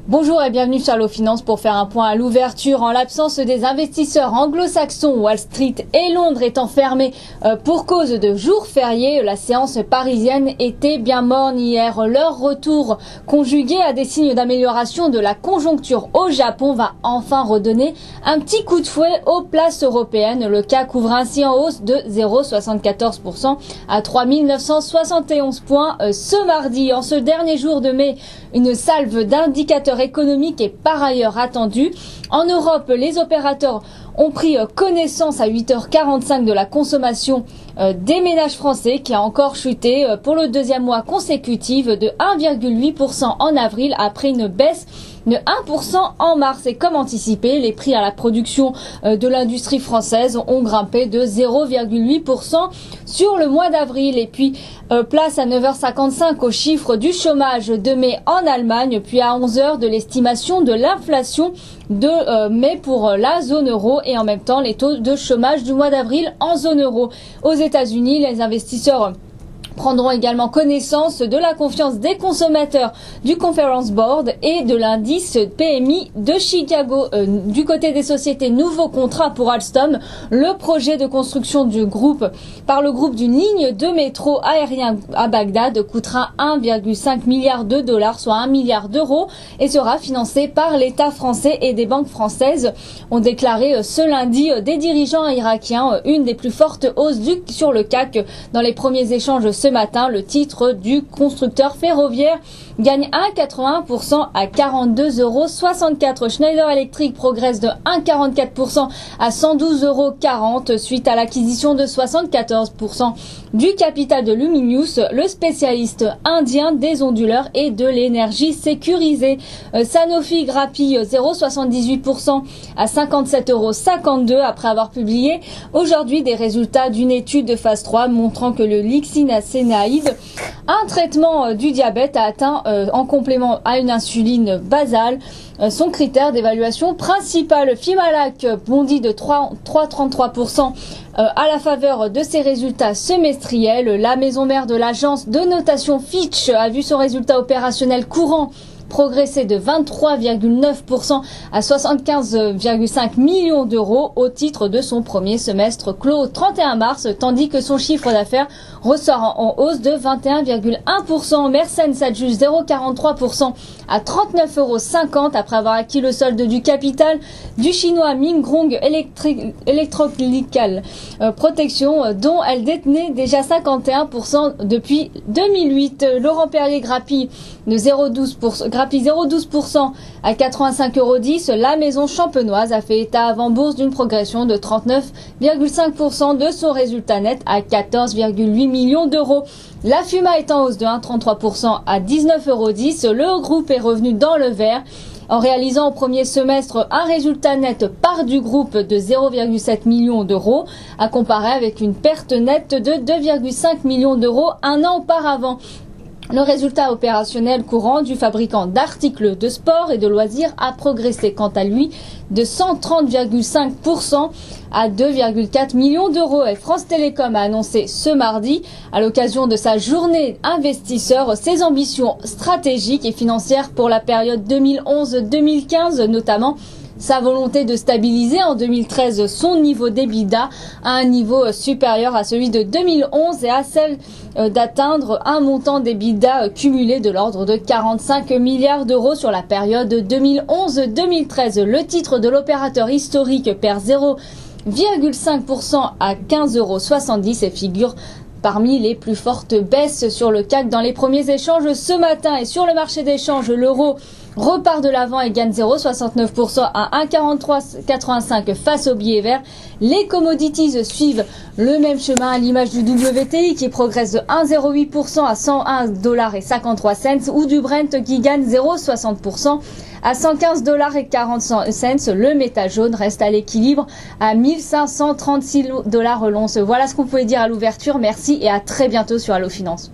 Bonjour et bienvenue sur Allo Finance pour faire un point à l'ouverture. En l'absence des investisseurs anglo-saxons, Wall Street et Londres étant fermés pour cause de jours fériés, la séance parisienne était bien morne hier. Leur retour conjugué à des signes d'amélioration de la conjoncture au Japon va enfin redonner un petit coup de fouet aux places européennes. Le CAC ouvre ainsi en hausse de 0,74% à 3971 points ce mardi. En ce dernier jour de mai, une salve d'indicateurs économique est par ailleurs attendue. En Europe, les opérateurs ont pris connaissance à 8h45 de la consommation des ménages français qui a encore chuté pour le deuxième mois consécutif de 1,8% en avril après une baisse de 1% en mars. Et comme anticipé, les prix à la production de l'industrie française ont grimpé de 0,8% sur le mois d'avril. Et puis place à 9h55 aux chiffres du chômage de mai en Allemagne, puis à 11h de l'estimation de l'inflation de mai pour la zone euro et en même temps les taux de chômage du mois d'avril en zone euro. Aux États-Unis, les investisseurs prendront également connaissance de la confiance des consommateurs du Conference Board et de l'indice PMI de Chicago. Du côté des sociétés, nouveau contrat pour Alstom. Le projet de construction du groupe par le groupe d'une ligne de métro aérien à Bagdad coûtera 1,5 milliard de dollars, soit 1 milliard d'euros, et sera financé par l'État français et des banques françaises, ont déclaré ce lundi des dirigeants irakiens. Une des plus fortes hausses sur le CAC dans les premiers échanges ce matin. Le titre du constructeur ferroviaire gagne 1,81% à 42,64 €. Schneider Electric progresse de 1,44% à 112,40 € suite à l'acquisition de 74% du capital de Luminous, le spécialiste indien des onduleurs et de l'énergie sécurisée. Sanofi grappille 0,78% à 57,52 € après avoir publié aujourd'hui des résultats d'une étude de phase 3 montrant que le lixisenatide, un traitement du diabète, a atteint en complément à une insuline basale son critère d'évaluation principal. Fimalac bondit de 3,33% à la faveur de ses résultats semestriels. La maison mère de l'agence de notation Fitch a vu son résultat opérationnel courant progressé de 23,9% à 75,5 millions d'euros au titre de son premier semestre clos au 31 mars, tandis que son chiffre d'affaires ressort en hausse de 21,1%. Mersen s'ajuste 0,43% à 39,50 € après avoir acquis le solde du capital du chinois Mingrong Electrical Protection, dont elle détenait déjà 51% depuis 2008. Laurent Perrier grappille 0,12% à 85,10 €. La maison champenoise a fait état avant bourse d'une progression de 39,5% de son résultat net à 14,8 millions d'euros. La Fuma est en hausse de 1,33% à 19,10 €. Le groupe est revenu dans le vert en réalisant au premier semestre un résultat net part du groupe de 0,7 millions d'euros, à comparer avec une perte nette de 2,5 millions d'euros un an auparavant. Le résultat opérationnel courant du fabricant d'articles de sport et de loisirs a progressé quant à lui de 130,5% à 2,4 millions d'euros. Et France Télécom a annoncé ce mardi, à l'occasion de sa journée investisseur, ses ambitions stratégiques et financières pour la période 2011-2015, notamment sa volonté de stabiliser en 2013 son niveau d'EBITDA à un niveau supérieur à celui de 2011 et à celle d'atteindre un montant d'EBITDA cumulé de l'ordre de 45 milliards d'euros sur la période 2011-2013. Le titre de l'opérateur historique perd 0,5% à 15,70 € et figure parmi les plus fortes baisses sur le CAC dans les premiers échanges ce matin. Et sur le marché d'échange, l'euro repart de l'avant et gagne 0,69% à 1,4385 face au billet vert. Les commodities suivent le même chemin à l'image du WTI qui progresse de 1,08% à 101,53 $ ou du Brent qui gagne 0,60% à 115,40 $. Le métal jaune reste à l'équilibre à 1536 $ l'once. Voilà ce qu'on pouvait dire à l'ouverture. Merci et à très bientôt sur Allo Finance.